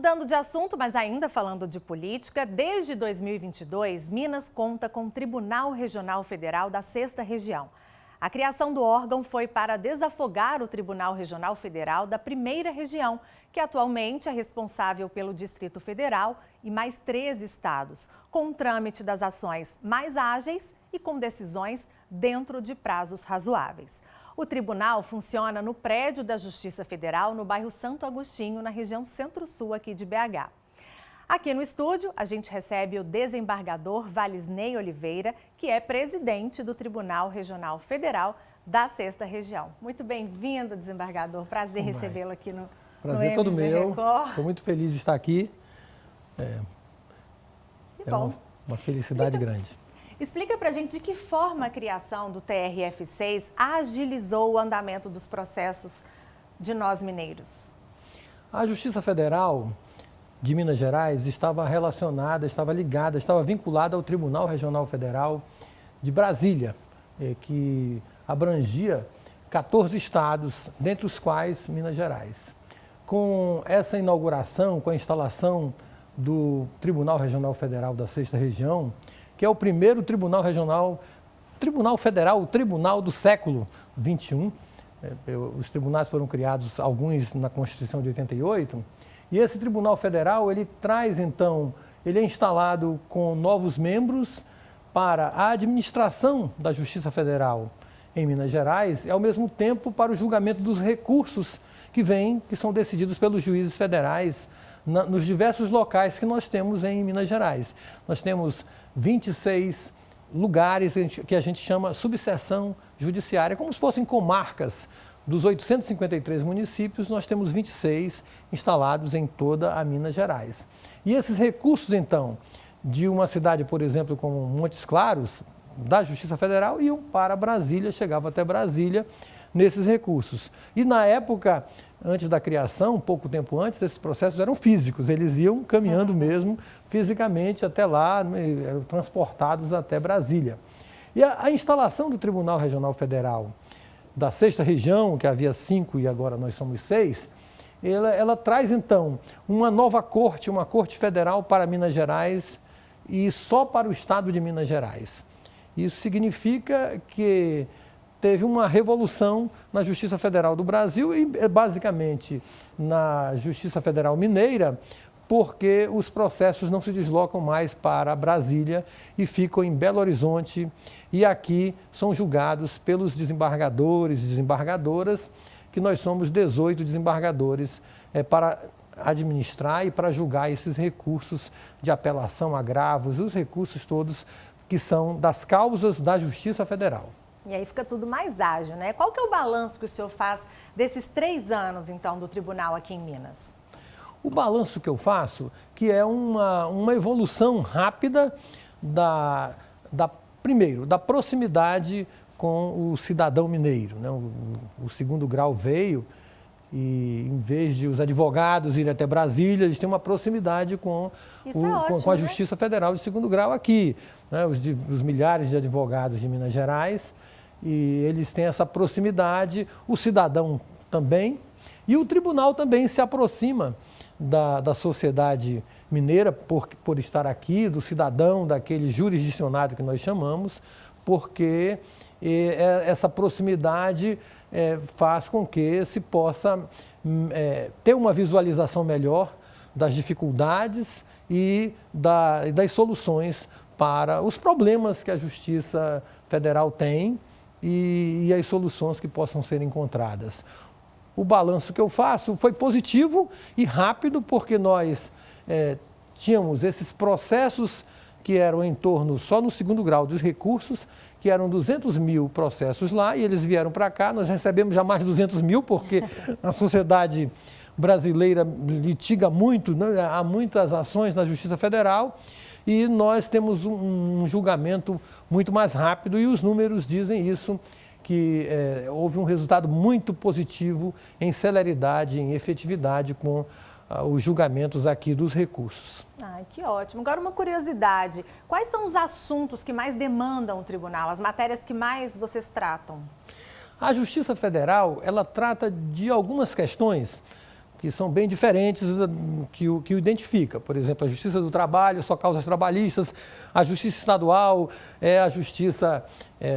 Mudando de assunto, mas ainda falando de política, desde 2022, Minas conta com o Tribunal Regional Federal da 6ª Região. A criação do órgão foi para desafogar o Tribunal Regional Federal da 1ª Região, que atualmente é responsável pelo Distrito Federal e mais 3 estados, com o trâmite das ações mais ágeis e com decisões dentro de prazos razoáveis. O tribunal funciona no prédio da Justiça Federal, no bairro Santo Agostinho, na região Centro-Sul aqui de BH. Aqui no estúdio, a gente recebe o desembargador Valisney Oliveira, que é presidente do Tribunal Regional Federal da 6ª Região. Muito bem-vindo, desembargador. Prazer recebê-lo aqui no Prazer MG todo meu. Record. Estou muito feliz de estar aqui. Que bom. Uma felicidade grande. Explica pra gente de que forma a criação do TRF6 agilizou o andamento dos processos de nós mineiros. A Justiça Federal de Minas Gerais estava relacionada, estava ligada, estava vinculada ao Tribunal Regional Federal de Brasília, que abrangia 14 estados, dentre os quais Minas Gerais. Com essa inauguração, com a instalação do Tribunal Regional Federal da 6ª Região, que é o primeiro Tribunal Federal, o Tribunal do século XXI. Os tribunais foram criados, alguns na Constituição de 88, e esse Tribunal Federal, ele traz então, ele é instalado com novos membros para a administração da Justiça Federal em Minas Gerais e ao mesmo tempo para o julgamento dos recursos que são decididos pelos juízes federais nos diversos locais que nós temos em Minas Gerais. Nós temos 26 lugares que a gente chama subseção judiciária, como se fossem comarcas. Dos 853 municípios, nós temos 26 instalados em toda a Minas Gerais. E esses recursos, então, de uma cidade, por exemplo, como Montes Claros, da Justiça Federal, iam para Brasília, chegavam até Brasília nesses recursos. E na época, antes da criação, pouco tempo antes, esses processos eram físicos, eles iam caminhando mesmo fisicamente até lá, eram transportados até Brasília. E a instalação do Tribunal Regional Federal da 6ª Região, que havia 5 e agora nós somos 6, ela traz então uma nova corte, uma corte federal para Minas Gerais e só para o estado de Minas Gerais. Isso significa que teve uma revolução na Justiça Federal do Brasil e basicamente na Justiça Federal Mineira, porque os processos não se deslocam mais para Brasília e ficam em Belo Horizonte e aqui são julgados pelos desembargadores e desembargadoras, que nós somos 18 desembargadores para administrar e para julgar esses recursos de apelação, agravos, os recursos todos que são das causas da Justiça Federal. E aí fica tudo mais ágil, né? Qual que é o balanço que o senhor faz desses 3 anos, então, do tribunal aqui em Minas? O balanço que eu faço, que é uma evolução rápida primeiro, da proximidade com o cidadão mineiro, né? O 2º grau veio e, em vez de os advogados irem até Brasília, eles têm uma proximidade com a Justiça Federal de 2º grau aqui, né? Os milhares de advogados de Minas Gerais, e eles têm essa proximidade, o cidadão também, e o tribunal também se aproxima da sociedade mineira por estar aqui, do cidadão, daquele jurisdicionado que nós chamamos, porque essa proximidade faz com que se possa ter uma visualização melhor das dificuldades e das soluções para os problemas que a Justiça Federal tem e as soluções que possam ser encontradas. O balanço que eu faço foi positivo e rápido, porque nós tínhamos esses processos que eram em torno, só no 2º grau dos recursos, que eram 200 mil processos lá, e eles vieram para cá, nós recebemos já mais de 200 mil, porque a sociedade brasileira litiga muito, né? Há muitas ações na Justiça Federal, e nós temos um julgamento muito mais rápido, e os números dizem isso, que houve um resultado muito positivo em celeridade, em efetividade com os julgamentos aqui dos recursos. Ai, que ótimo. Agora uma curiosidade, quais são os assuntos que mais demandam o tribunal, as matérias que mais vocês tratam? A Justiça Federal, ela trata de algumas questões que são bem diferentes que o identifica. Por exemplo, a Justiça do Trabalho, só causas trabalhistas, a Justiça Estadual é a Justiça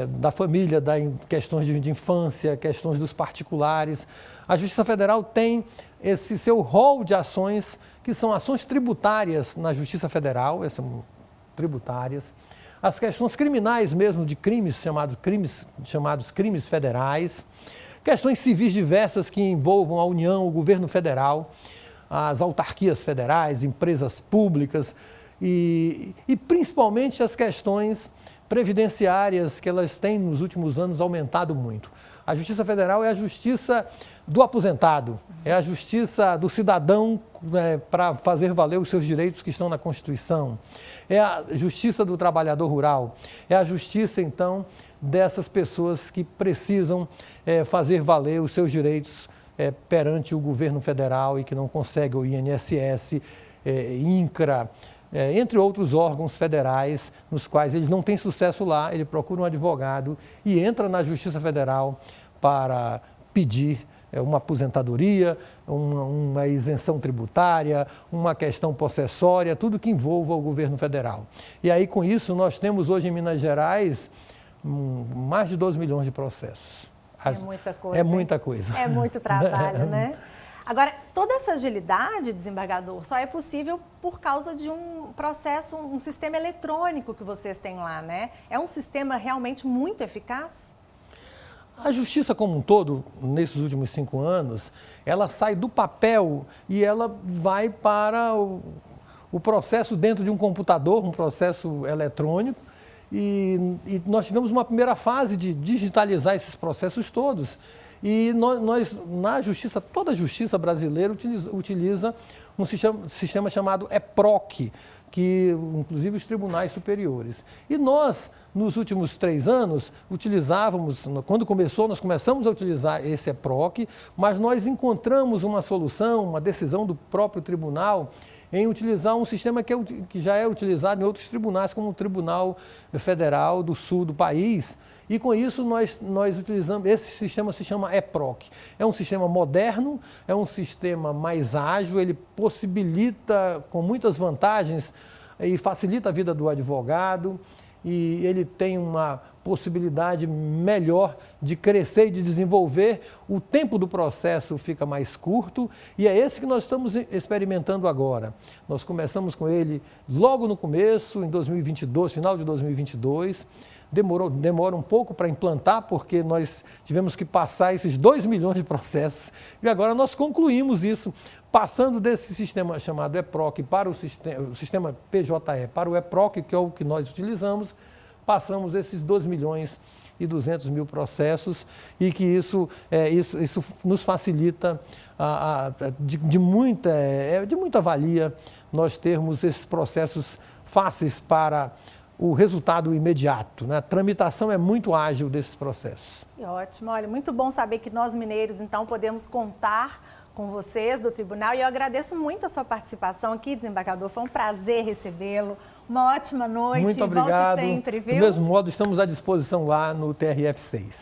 da família, questões de infância, questões dos particulares. A Justiça Federal tem esse seu rol de ações, que são ações tributárias na Justiça Federal, são tributárias. As questões criminais mesmo, de crimes chamados crimes federais. Questões civis diversas que envolvam a União, o governo federal, as autarquias federais, empresas públicas e principalmente as questões previdenciárias, que elas têm nos últimos anos aumentado muito. A Justiça Federal é a justiça do aposentado, é a justiça do cidadão para fazer valer os seus direitos que estão na Constituição, é a justiça do trabalhador rural, é a justiça, então, dessas pessoas que precisam fazer valer os seus direitos perante o governo federal e que não conseguem o INSS, INCRA, entre outros órgãos federais, nos quais eles não têm sucesso lá, ele procura um advogado e entra na Justiça Federal para pedir uma aposentadoria, uma isenção tributária, uma questão possessória, tudo que envolva o governo federal. E aí, com isso, nós temos hoje em Minas Gerais mais de 12 milhões de processos. É muita coisa. É muita coisa. É muito trabalho, né? Agora, toda essa agilidade, desembargador, só é possível por causa de um processo, um sistema eletrônico que vocês têm lá, né? É um sistema realmente muito eficaz? A justiça como um todo, nesses últimos 5 anos, ela sai do papel e ela vai para o processo dentro de um computador, um processo eletrônico, e nós tivemos uma primeira fase de digitalizar esses processos todos. E nós na justiça, toda a justiça brasileira utiliza um sistema chamado EPROC, que inclusive os tribunais superiores. E nós, nos últimos 3 anos, utilizávamos, quando começou, nós começamos a utilizar esse EPROC, mas nós encontramos uma solução, uma decisão do próprio tribunal, em utilizar um sistema que já é utilizado em outros tribunais, como o Tribunal Federal do Sul do país. E com isso nós utilizamos, esse sistema se chama EPROC. É um sistema moderno, é um sistema mais ágil, ele possibilita com muitas vantagens e facilita a vida do advogado, e ele tem uma possibilidade melhor de crescer e de desenvolver, o tempo do processo fica mais curto e é esse que nós estamos experimentando agora. Nós começamos com ele logo no começo, em 2022, final de 2022, demora um pouco para implantar, porque nós tivemos que passar esses 2 milhões de processos e agora nós concluímos isso, passando desse sistema chamado EPROC para o sistema PJE, para o EPROC, que é o que nós utilizamos, passamos esses 2 milhões e 200 mil processos e que isso nos facilita de muita valia nós termos esses processos fáceis para o resultado imediato, né? A tramitação é muito ágil desses processos. Ótimo, olha, muito bom saber que nós mineiros, então, podemos contar com vocês do tribunal e eu agradeço muito a sua participação aqui, desembargador, foi um prazer recebê-lo, uma ótima noite. Muito obrigado. Volte sempre, viu? Do mesmo modo, estamos à disposição lá no TRF6.